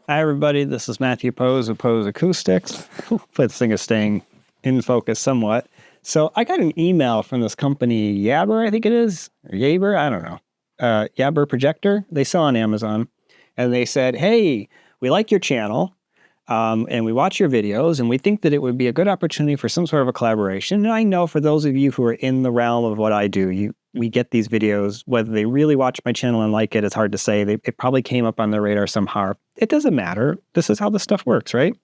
Hi, everybody. This is Matthew Poes of Poes Acoustics. This thing is staying in focus somewhat. So I got an email from this company, Yaber, I think it is, or Yaber, I don't know. Yaber Projector. They sell on Amazon. And they said, hey, we like your channel, and we watch your videos, and we think that it would be a good opportunity for some sort of a collaboration. And I know for those of you who are in the realm of what I do, we get these videos, whether they really watch my channel and like it, it's hard to say. It probably came up on their radar somehow. It doesn't matter. This is how this stuff works, right?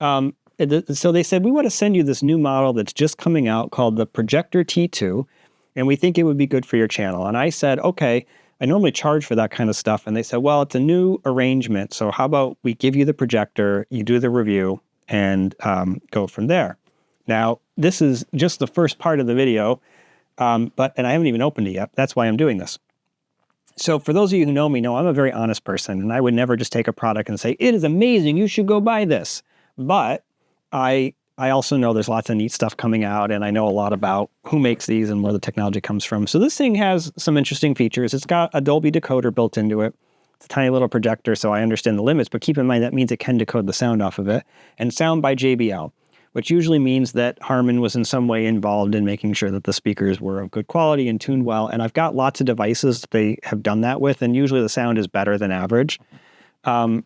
So they said, we want to send you this new model that's just coming out called the Projector T2, and we think it would be good for your channel. And I said, okay, I normally charge for that kind of stuff. And they said, well, it's a new arrangement. So how about we give you the projector, you do the review, and go from there. Now, this is just the first part of the video. And I haven't even opened it yet. That's why I'm doing this. So for those of you who know me, know I'm a very honest person, and I would never just take a product and say, it is amazing, you should go buy this. But I also know there's lots of neat stuff coming out, and I know a lot about who makes these and where the technology comes from. So this thing has some interesting features. It's got a Dolby decoder built into it. It's a tiny little projector, so I understand the limits, but keep in mind that means it can decode the sound off of it. And sound by JBL, which usually means that Harman was in some way involved in making sure that the speakers were of good quality and tuned well. And I've got lots of devices that they have done that with, and usually the sound is better than average. So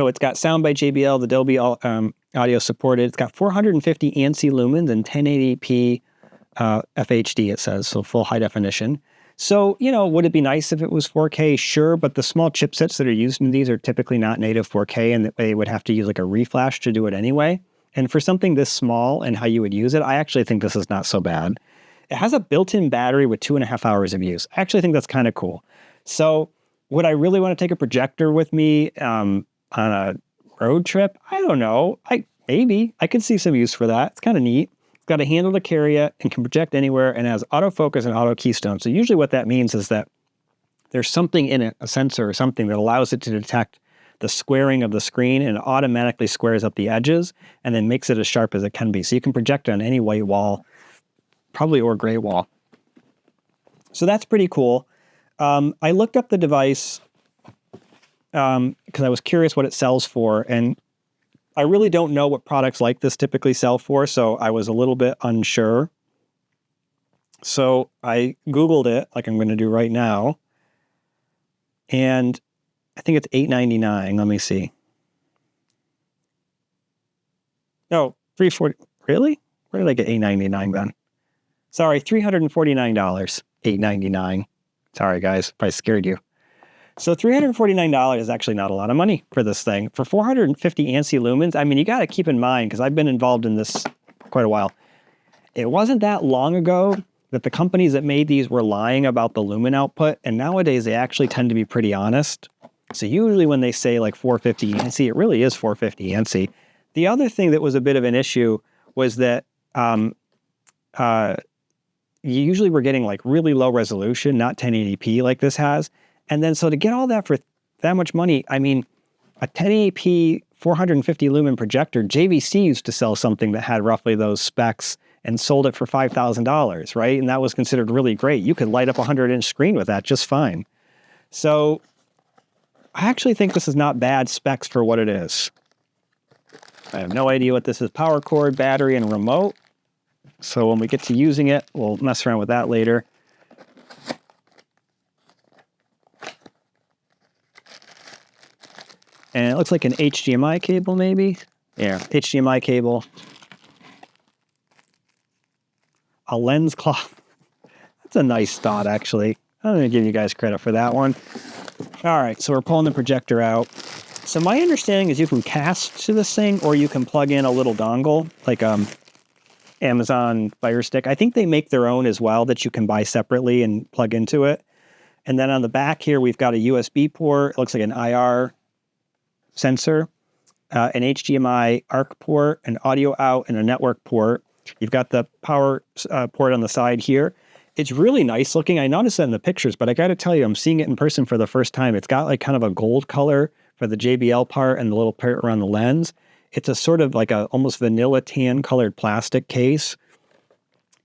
it's got sound by JBL, the Dolby audio supported. It's got 450 ANSI lumens and 1080p FHD, it says, so full high definition. So, would it be nice if it was 4K? Sure, but the small chipsets that are used in these are typically not native 4K, and they would have to use like a reflash to do it anyway. And for something this small and how you would use it, I actually think this is not so bad. It has a built-in battery with 2.5 hours of use. I actually think that's kind of cool. So would I really want to take a projector with me on a road trip? I don't know. Maybe. I could see some use for that. It's kind of neat. It's got a handle to carry it and can project anywhere, and has autofocus and auto keystone. So usually what that means is that there's something in it, a sensor or something, that allows it to detect the squaring of the screen, and it automatically squares up the edges and then makes it as sharp as it can be. So you can project on any white wall, probably, or gray wall. So that's pretty cool. I looked up the device because I was curious what it sells for, and I really don't know what products like this typically sell for, so I was a little bit unsure. So I Googled it, like I'm going to do right now, and I think it's $8.99. Let me see. No, $340. Really? Where did I get $8.99 then? Sorry, $349. $8.99. Sorry, guys, if I scared you. So $349 is actually not a lot of money for this thing. For 450 ANSI lumens, I mean, you got to keep in mind, because I've been involved in this for quite a while. It wasn't that long ago that the companies that made these were lying about the lumen output, and nowadays they actually tend to be pretty honest. So usually when they say like 450 ANSI, it really is 450 ANSI. The other thing that was a bit of an issue was that you usually were getting like really low resolution, not 1080p like this has. And then so to get all that for that much money, I mean, a 1080p 450 lumen projector, JVC used to sell something that had roughly those specs and sold it for $5,000, right? And that was considered really great. You could light up a 100-inch screen with that just fine. So I actually think this is not bad specs for what it is. I have no idea what this is. Power cord, battery, and remote. So when we get to using it, we'll mess around with that later. And it looks like an HDMI cable, maybe? Yeah, HDMI cable. A lens cloth. That's a nice thought, actually. I'm going to give you guys credit for that one. All right, so we're pulling the projector out. So my understanding is you can cast to this thing, or you can plug in a little dongle, like Amazon Fire Stick. I think they make their own as well that you can buy separately and plug into it. And then on the back here, we've got a USB port. It looks like an IR sensor, an HDMI ARC port, an audio out, and a network port. You've got the power port on the side here. It's really nice looking. I noticed that in the pictures, but I got to tell you, I'm seeing it in person for the first time. It's got like kind of a gold color for the JBL part and the little part around the lens. It's a sort of like a almost vanilla tan colored plastic case.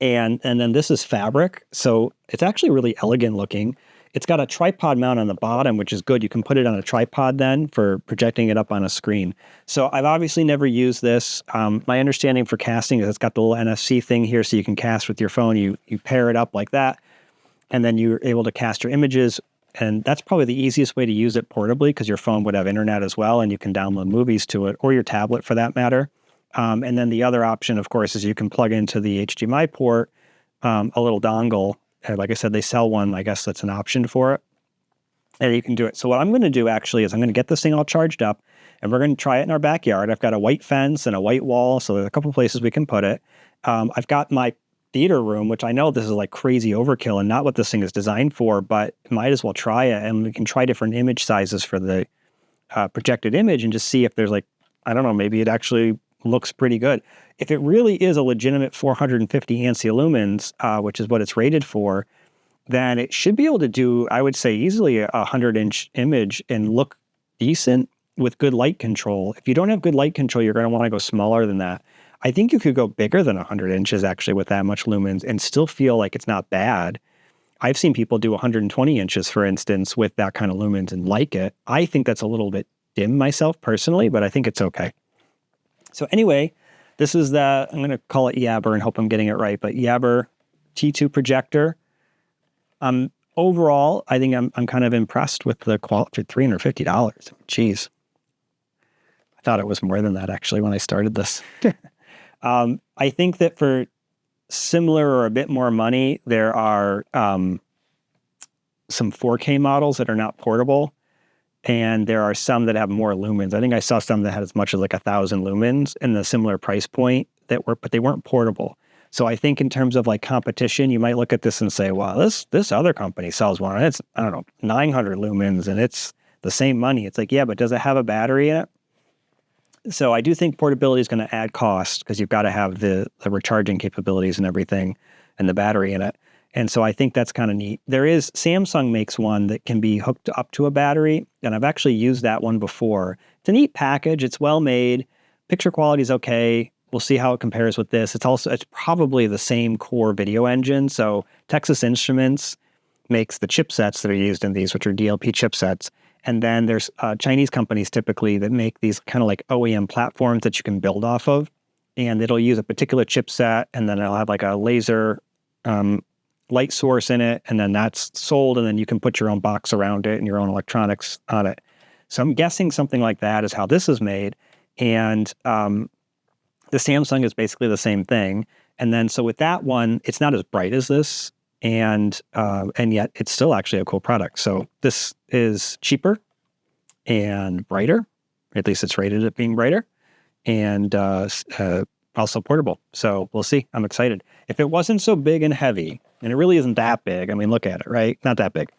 And then this is fabric. So it's actually really elegant looking. It's got a tripod mount on the bottom, which is good. You can put it on a tripod then for projecting it up on a screen. So I've obviously never used this. My understanding for casting is it's got the little NFC thing here, so you can cast with your phone. You pair it up like that, and then you're able to cast your images. And that's probably the easiest way to use it portably, because your phone would have internet as well, and you can download movies to it, or your tablet for that matter. And then the other option, of course, is you can plug into the HDMI port a little dongle. Like I said, they sell one. I guess that's an option for it, and you can do it. So what I'm going to do actually is I'm going to get this thing all charged up, and we're going to try it in our backyard. I've got a white fence and a white wall, so there's a couple places we can put it. I've got my theater room, which I know this is like crazy overkill and not what this thing is designed for, but might as well try it, and we can try different image sizes for the projected image and just see if there's like, I don't know, maybe it actually looks pretty good. If it really is a legitimate 450 ANSI lumens, which is what it's rated for, then it should be able to do, I would say, easily a 100-inch image and look decent with good light control. If you don't have good light control, you're going to want to go smaller than that. I think you could go bigger than 100 inches actually with that much lumens and still feel like it's not bad. I've seen people do 120 inches, for instance, with that kind of lumens and like it. I think that's a little bit dim myself personally, but I think it's okay. So anyway, this is the, I'm going to call it Yaber and hope I'm getting it right, but Yaber T2 projector. Overall, I think I'm kind of impressed with the quality for $350. Jeez. I thought it was more than that actually when I started this. I think that for similar or a bit more money, there are some 4K models that are not portable, and there are some that have more lumens. I think I saw some that had as much as like 1,000 lumens in the similar price point but they weren't portable. So I think in terms of like competition, you might look at this and say, well, this other company sells one, and it's, I don't know, 900 lumens, and it's the same money. It's like, yeah, but does it have a battery in it? So I do think portability is going to add cost, because you've got to have the recharging capabilities and everything and the battery in it. And so I think that's kind of neat. Samsung makes one that can be hooked up to a battery, and I've actually used that one before. It's a neat package. It's well made. Picture quality is okay. We'll see how it compares with this. It's probably the same core video engine. So Texas Instruments makes the chipsets that are used in these, which are DLP chipsets. And then there's Chinese companies typically that make these kind of like OEM platforms that you can build off of. And it'll use a particular chipset, and then it'll have like a laser light source in it. And then that's sold, and then you can put your own box around it and your own electronics on it. So I'm guessing something like that is how this is made. And the Samsung is basically the same thing. And then so with that one, it's not as bright as this. And yet it's still actually a cool product. So this is cheaper and brighter. At least it's rated at being brighter, and also portable. So we'll see. I'm excited. If it wasn't so big and heavy, and it really isn't that big, I mean, look at it, right? Not that big.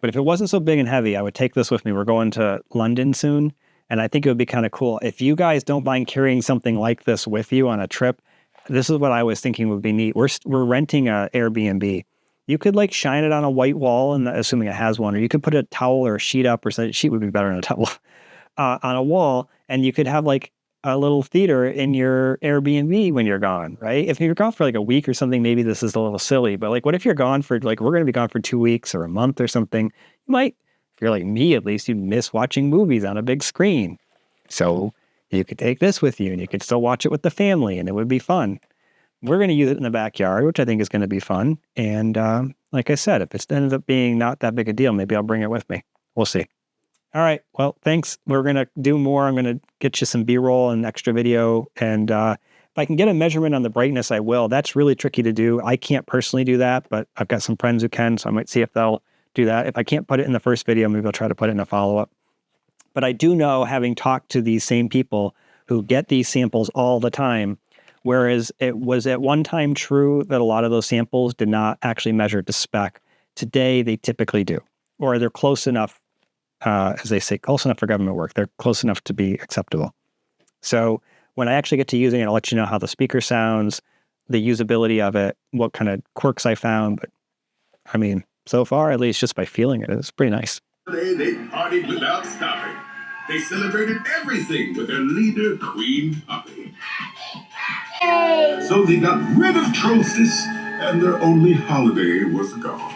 But if it wasn't so big and heavy, I would take this with me. We're going to London soon, and I think it would be kind of cool. If you guys don't mind carrying something like this with you on a trip, this is what I was thinking would be neat. We're renting a Airbnb. You could like shine it on a white wall, and assuming it has one, or you could put a towel or a sheet up, or a sheet would be better than a towel, on a wall, and you could have like a little theater in your Airbnb when you're gone, right? If you're gone for like a week or something, maybe this is a little silly, but like, what if you're gone for like, we're going to be gone for 2 weeks or a month or something? You might, if you're like me, at least you'd miss watching movies on a big screen. So you could take this with you, and you could still watch it with the family, and it would be fun. We're going to use it in the backyard, which I think is going to be fun. And like I said, if it ends up being not that big a deal, maybe I'll bring it with me. We'll see. All right. Well, thanks. We're going to do more. I'm going to get you some B-roll and extra video. And if I can get a measurement on the brightness, I will. That's really tricky to do. I can't personally do that, but I've got some friends who can, so I might see if they'll do that. If I can't put it in the first video, maybe I'll try to put it in a follow-up. But I do know, having talked to these same people who get these samples all the time, whereas it was at one time true that a lot of those samples did not actually measure to spec, today they typically do. Or they're close enough, as they say, close enough for government work. They're close enough to be acceptable. So when I actually get to using it, I'll let you know how the speaker sounds, the usability of it, what kind of quirks I found. But I mean, so far, at least just by feeling it, it's pretty nice. They partied without stopping. They celebrated everything with their leader, Queen Puppy. So they got rid of Trosis, and their only holiday was gone.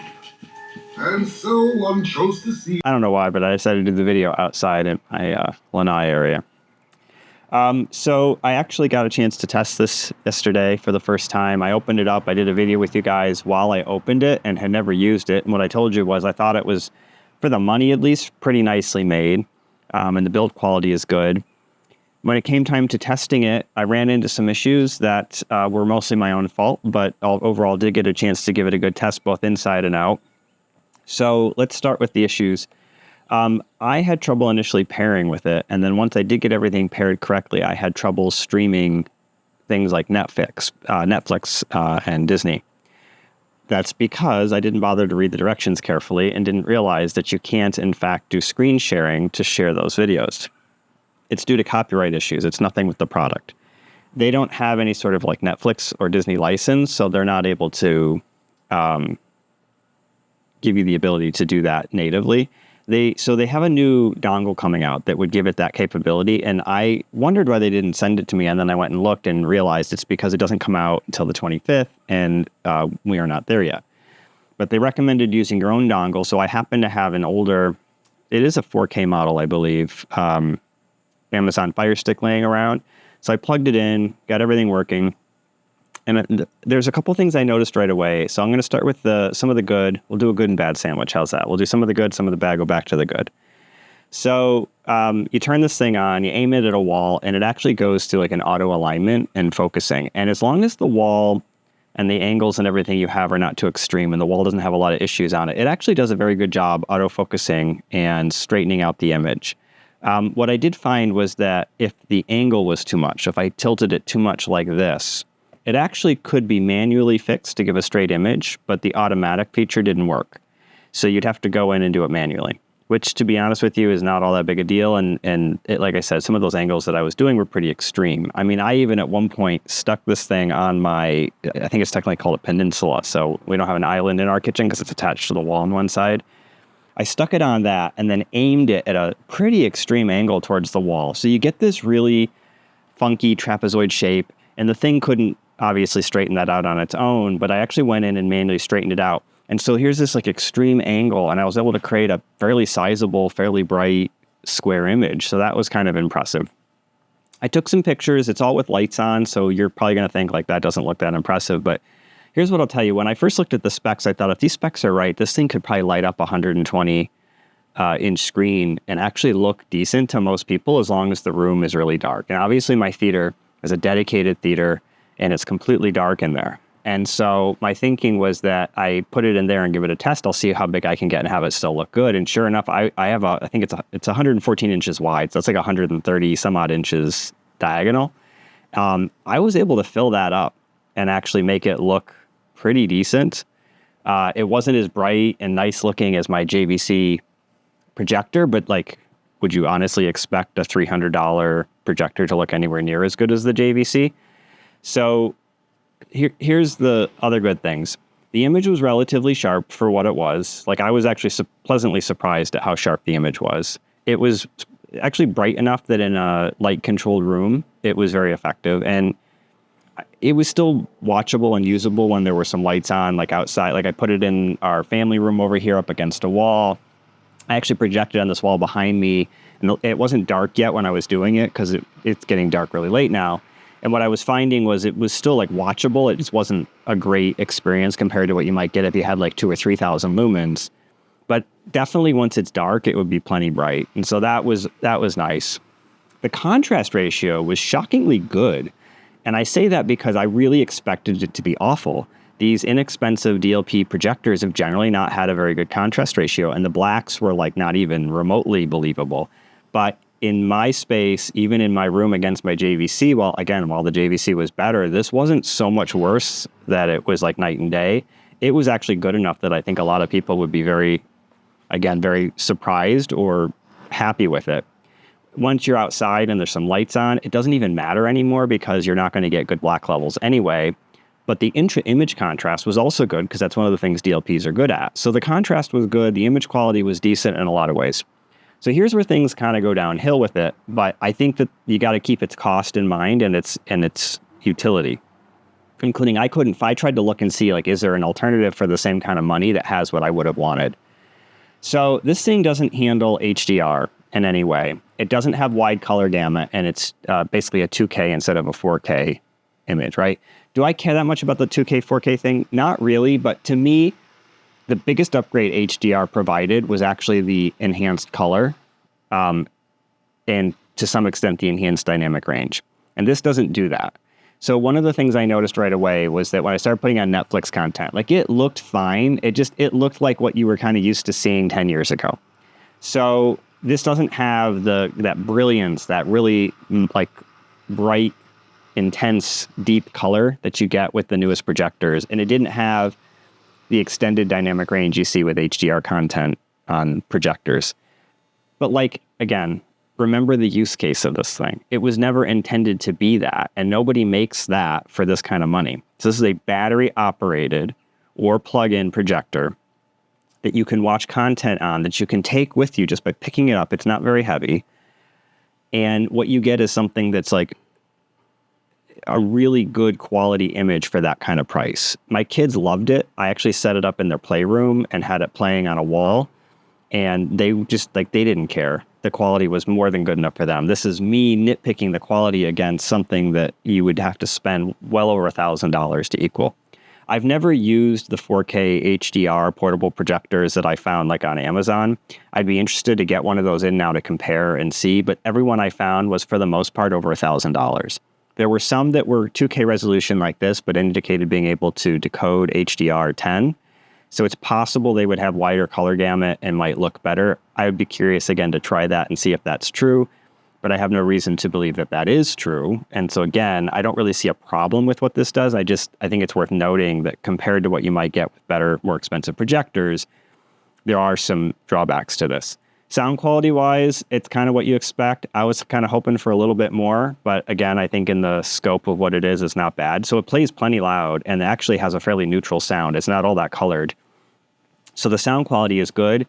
And so one chose to see. I don't know why, but I decided to do the video outside in my lanai area. So I actually got a chance to test this yesterday for the first time. I opened it up. I did a video with you guys while I opened it and had never used it. And what I told you was I thought it was, for the money at least, pretty nicely made. And the build quality is good. When it came time to testing it, I ran into some issues that were mostly my own fault, but overall did get a chance to give it a good test both inside and out. So let's start with the issues. I had trouble initially pairing with it, and then once I did get everything paired correctly, I had trouble streaming things like Netflix and Disney. That's because I didn't bother to read the directions carefully and didn't realize that you can't, in fact, do screen sharing to share those videos. It's due to copyright issues. It's nothing with the product. They don't have any sort of like Netflix or Disney license, so they're not able to give you the ability to do that natively. They have a new dongle coming out that would give it that capability, and I wondered why they didn't send it to me, and then I went and looked and realized it's because it doesn't come out until the 25th, and we are not there yet. But they recommended using your own dongle, so I happen to have an older, it is a 4K model, I believe, Amazon Fire Stick laying around. So I plugged it in, got everything working, and there's a couple things I noticed right away. So I'm going to start with some of the good. We'll do a good and bad sandwich. How's that? We'll do some of the good, some of the bad, go back to the good. So you turn this thing on, you aim it at a wall, and it actually goes to like an auto alignment and focusing. And as long as the wall and the angles and everything you have are not too extreme and the wall doesn't have a lot of issues on it, it actually does a very good job auto-focusing and straightening out the image. What I did find was that if the angle was too much, if I tilted it too much like this, it actually could be manually fixed to give a straight image, but the automatic feature didn't work. So you'd have to go in and do it manually, which, to be honest with you, is not all that big a deal. And it, like I said, some of those angles that I was doing were pretty extreme. I mean, I even at one point stuck this thing on I think it's technically called a peninsula. So we don't have an island in our kitchen because it's attached to the wall on one side. I stuck it on that and then aimed it at a pretty extreme angle towards the wall. So you get this really funky trapezoid shape, and the thing couldn't obviously straighten that out on its own, but I actually went in and manually straightened it out. And so here's this like extreme angle, and I was able to create a fairly sizable, fairly bright square image. So that was kind of impressive. I took some pictures. It's all with lights on, so you're probably going to think like that doesn't look that impressive, but here's what I'll tell you. When I first looked at the specs, I thought if these specs are right, this thing could probably light up a 120 inch screen and actually look decent to most people as long as the room is really dark. And obviously my theater is a dedicated theater and it's completely dark in there. And so my thinking was that I put it in there and give it a test. I'll see how big I can get and have it still look good. And sure enough, I think it's 114 inches wide. So that's like 130 some odd inches diagonal. I was able to fill that up and actually make it look pretty decent. It wasn't as bright and nice looking as my JVC projector, but like, would you honestly expect a $300 projector to look anywhere near as good as the JVC? So here's the other good things. The image was relatively sharp for what it was. Like, I was actually pleasantly surprised at how sharp the image was. It was actually bright enough that in a light-controlled room, it was very effective. And it was still watchable and usable when there were some lights on, like outside. Like, I put it in our family room over here up against a wall. I actually projected on this wall behind me. And it wasn't dark yet when I was doing it because it's getting dark really late now. And what I was finding was it was still like watchable. It just wasn't a great experience compared to what you might get if you had like 2,000 or 3,000 lumens. But definitely once it's dark, it would be plenty bright. And so that was nice. The contrast ratio was shockingly good. And I say that because I really expected it to be awful. These inexpensive DLP projectors have generally not had a very good contrast ratio, and the blacks were like not even remotely believable. But in my space, even in my room against my JVC, while the JVC was better, this wasn't so much worse that it was like night and day. It was actually good enough that I think a lot of people would be very surprised or happy with it. Once you're outside and there's some lights on, it doesn't even matter anymore because you're not going to get good black levels anyway. But the image contrast was also good because that's one of the things DLPs are good at. So the contrast was good. The image quality was decent in a lot of ways. So here's where things kind of go downhill with it, but I think that you got to keep its cost in mind and its utility, including I tried to look and see, like, is there an alternative for the same kind of money that has what I would have wanted? So this thing doesn't handle HDR in any way. It doesn't have wide color gamut, and it's basically a 2K instead of a 4K image, right? Do I care that much about the 2K, 4K thing? Not really, but to me, the biggest upgrade HDR provided was actually the enhanced color, and to some extent the enhanced dynamic range. And this doesn't do that. So one of the things I noticed right away was that when I started putting on Netflix content, like it looked fine. It looked like what you were kind of used to seeing 10 years ago. So this doesn't have that brilliance, that really like bright, intense, deep color that you get with the newest projectors. And it didn't have the extended dynamic range you see with HDR content on projectors. But like, again, remember the use case of this thing. It was never intended to be that, and nobody makes that for this kind of money. So this is a battery-operated or plug-in projector that you can watch content on, that you can take with you just by picking it up. It's not very heavy. And what you get is something that's like a really good quality image for that kind of price. My kids loved it. I actually set it up in their playroom and had it playing on a wall, and they just like, they didn't care. The quality was more than good enough for them. This is me nitpicking the quality against something that you would have to spend well over $1,000 to equal. I've never used the 4K HDR portable projectors that I found like on Amazon. I'd be interested to get one of those in now to compare and see, but everyone I found was for the most part over $1,000. There were some that were 2K resolution like this, but indicated being able to decode HDR10. So it's possible they would have wider color gamut and might look better. I would be curious again to try that and see if that's true, but I have no reason to believe that that is true. And so again, I don't really see a problem with what this does. I think it's worth noting that compared to what you might get with better, more expensive projectors, there are some drawbacks to this. Sound quality wise, it's kind of what you expect. I was kind of hoping for a little bit more, but again, I think in the scope of what it is, it's not bad. So it plays plenty loud and actually has a fairly neutral sound. It's not all that colored. So the sound quality is good.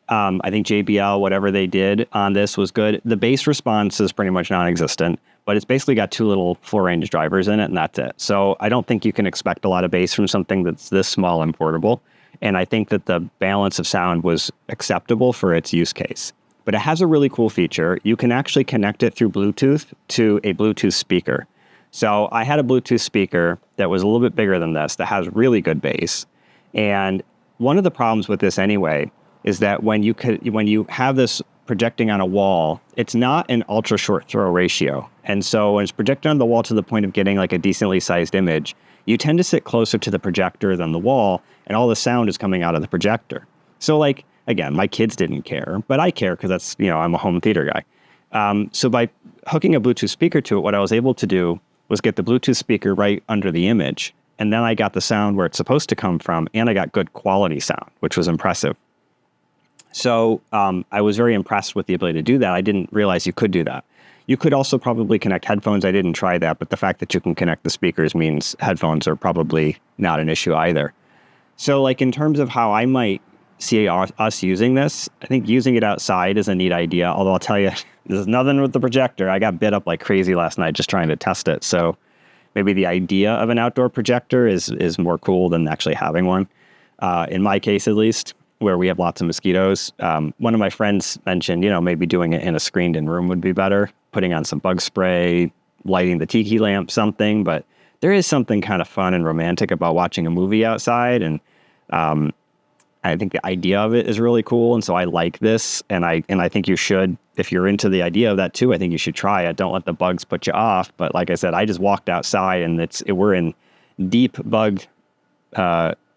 I think JBL, whatever they did on this was good. The bass response is pretty much non-existent, but it's basically got two little full range drivers in it, and that's it. So I don't think you can expect a lot of bass from something that's this small and portable. And I think that the balance of sound was acceptable for its use case. But it has a really cool feature. You can actually connect it through Bluetooth to a Bluetooth speaker. So I had a Bluetooth speaker that was a little bit bigger than this that has really good bass. And one of the problems with this anyway is that when you have this projecting on a wall, it's not an ultra short throw ratio. And so when it's projected on the wall to the point of getting like a decently sized image, you tend to sit closer to the projector than the wall, and all the sound is coming out of the projector. So like, again, my kids didn't care, but I care because that's, I'm a home theater guy. So by hooking a Bluetooth speaker to it, what I was able to do was get the Bluetooth speaker right under the image. And then I got the sound where it's supposed to come from, and I got good quality sound, which was impressive. So I was very impressed with the ability to do that. I didn't realize you could do that. You could also probably connect headphones. I didn't try that, but the fact that you can connect the speakers means headphones are probably not an issue either. So like in terms of how I might see us using this, I think using it outside is a neat idea. Although I'll tell you, there's nothing with the projector. I got bit up like crazy last night just trying to test it. So maybe the idea of an outdoor projector is more cool than actually having one. In my case, at least, where we have lots of mosquitoes. One of my friends mentioned, maybe doing it in a screened-in room would be better, putting on some bug spray, lighting the tiki lamp, something. But there is something kind of fun and romantic about watching a movie outside, and I think the idea of it is really cool. And so I like this, and I think you should, if you're into the idea of that too, I think you should try it. Don't let the bugs put you off. But like I said, I just walked outside, and we're in deep bug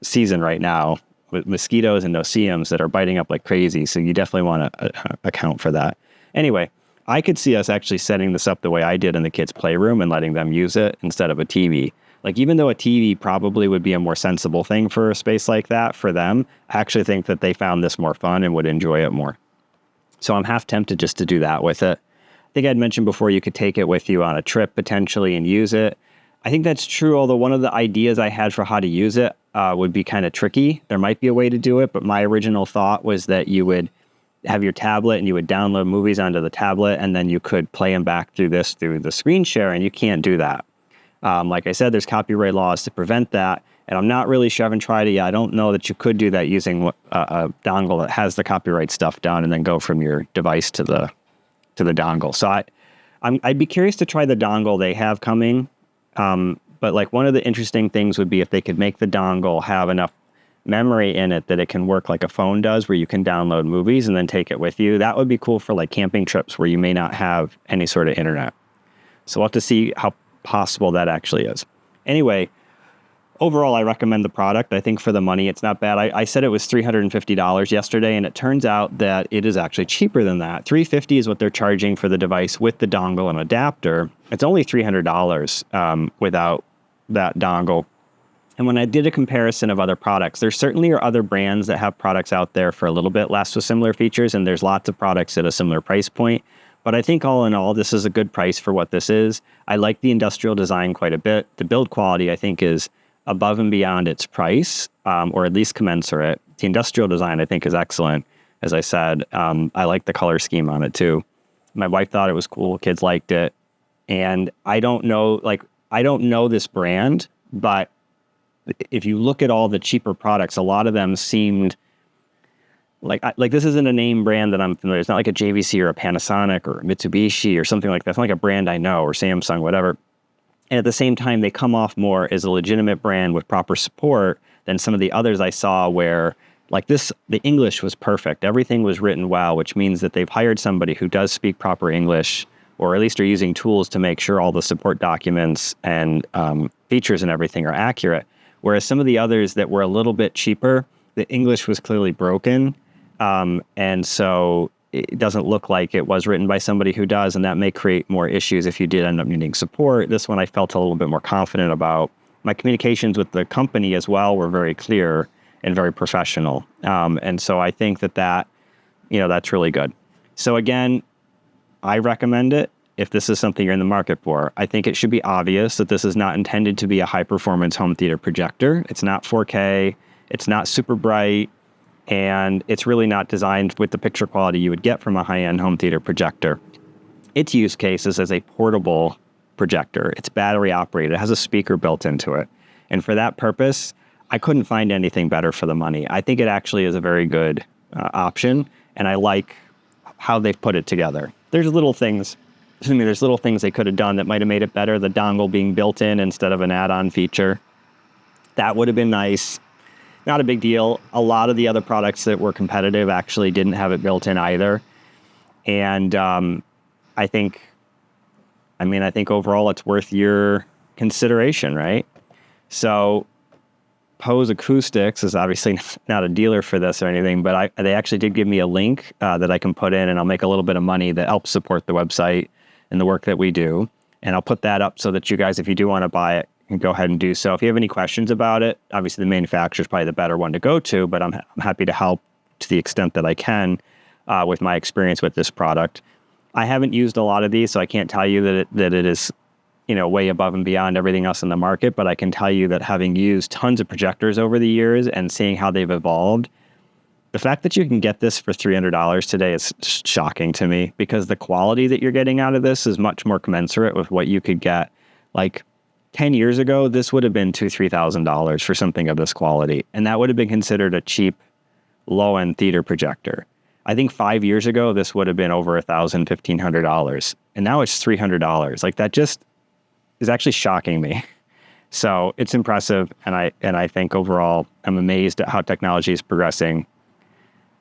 season right now, with mosquitoes and no-see-ums that are biting up like crazy. So you definitely want to account for that. Anyway, I could see us actually setting this up the way I did in the kids' playroom and letting them use it instead of a TV. Like, even though a TV probably would be a more sensible thing for a space like that for them, I actually think that they found this more fun and would enjoy it more. So I'm half tempted just to do that with it. I think I'd mentioned before you could take it with you on a trip potentially and use it. I think that's true, although one of the ideas I had for how to use it would be kind of tricky. There might be a way to do it, but my original thought was that you would have your tablet and you would download movies onto the tablet, and then you could play them back through the screen share, and you can't do that. Like I said, there's copyright laws to prevent that, And I'm not really sure, I haven't tried it yet. I don't know that you could do that using a dongle that has the copyright stuff done and then go from your device to the dongle. So I'd be curious to try the dongle they have coming. But like one of the interesting things would be if they could make the dongle have enough memory in it that it can work like a phone does, where you can download movies and then take it with you. That would be cool for like camping trips where you may not have any sort of internet. So we'll have to see how possible that actually is. Anyway, overall, I recommend the product. I think for the money, it's not bad. I said it was $350 yesterday, and it turns out that it is actually cheaper than that. $350 is what they're charging for the device with the dongle and adapter. It's only $300 without that dongle. And when I did a comparison of other products, there certainly are other brands that have products out there for a little bit less with similar features, and there's lots of products at a similar price point. But I think all in all, this is a good price for what this is. I like the industrial design quite a bit. The build quality, I think, is above and beyond its price, or at least commensurate. The industrial design, I think, is excellent. As I said, I like the color scheme on it too. My wife thought it was cool. Kids liked it. And I don't know this brand, but if you look at all the cheaper products, a lot of them seemed like this isn't a name brand that I'm familiar with. It's not like a JVC or a Panasonic or a Mitsubishi or something like that. It's not like a brand I know, or Samsung, whatever. And at the same time, they come off more as a legitimate brand with proper support than some of the others I saw where, like this, the English was perfect. Everything was written well, which means that they've hired somebody who does speak proper English, or at least are using tools to make sure all the support documents and features and everything are accurate. Whereas some of the others that were a little bit cheaper, the English was clearly broken. And so it doesn't look like it was written by somebody who does, and that may create more issues if you did end up needing support. This one I felt a little bit more confident about. My communications with the company as well were very clear and very professional. And so I think that that's really good. So again, I recommend it if this is something you're in the market for. I think it should be obvious that this is not intended to be a high-performance home theater projector. It's not 4K. It's not super bright. And it's really not designed with the picture quality you would get from a high-end home theater projector. Its use case is as a portable projector. It's battery operated. It has a speaker built into it. And for that purpose, I couldn't find anything better for the money. I think it actually is a very good option, and I like how they've put it together. There's little things they could have done that might have made it better. The dongle being built in instead of an add-on feature. That would have been nice. Not a big deal. A lot of the other products that were competitive actually didn't have it built in either. And I think overall it's worth your consideration, right? So Poes Acoustics is obviously not a dealer for this or anything, but they actually did give me a link that I can put in, and I'll make a little bit of money that helps support the website and the work that we do. And I'll put that up so that you guys, if you do want to buy it, can go ahead and do so. If you have any questions about it, obviously the manufacturer is probably the better one to go to, but I'm happy to help to the extent that I can with my experience with this product. I haven't used a lot of these, so I can't tell you that it is way above and beyond everything else in the market, but I can tell you that having used tons of projectors over the years and seeing how they've evolved, the fact that you can get this for $300 today is shocking to me, because the quality that you're getting out of this is much more commensurate with what you could get. Like 10 years ago, this would have been $2,000, $3,000 for something of this quality, and that would have been considered a cheap, low-end theater projector. I think 5 years ago, this would have been over $1,000, $1,500, and now it's $300. Like, that just is actually shocking me. So it's impressive, and I think overall, I'm amazed at how technology is progressing.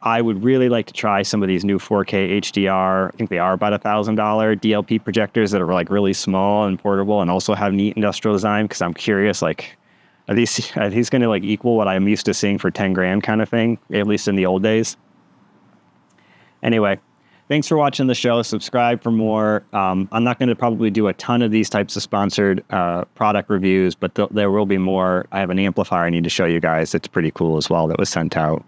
I would really like to try some of these new 4K HDR. I think they are about $1,000 DLP projectors that are like really small and portable and also have neat industrial design, because I'm curious, like, are these going to like equal what I'm used to seeing for 10 grand kind of thing, at least in the old days? Anyway, thanks for watching the show. Subscribe for more. I'm not going to probably do a ton of these types of sponsored product reviews, but there will be more. I have an amplifier I need to show you guys. It's pretty cool as well that was sent out.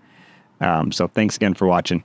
So thanks again for watching.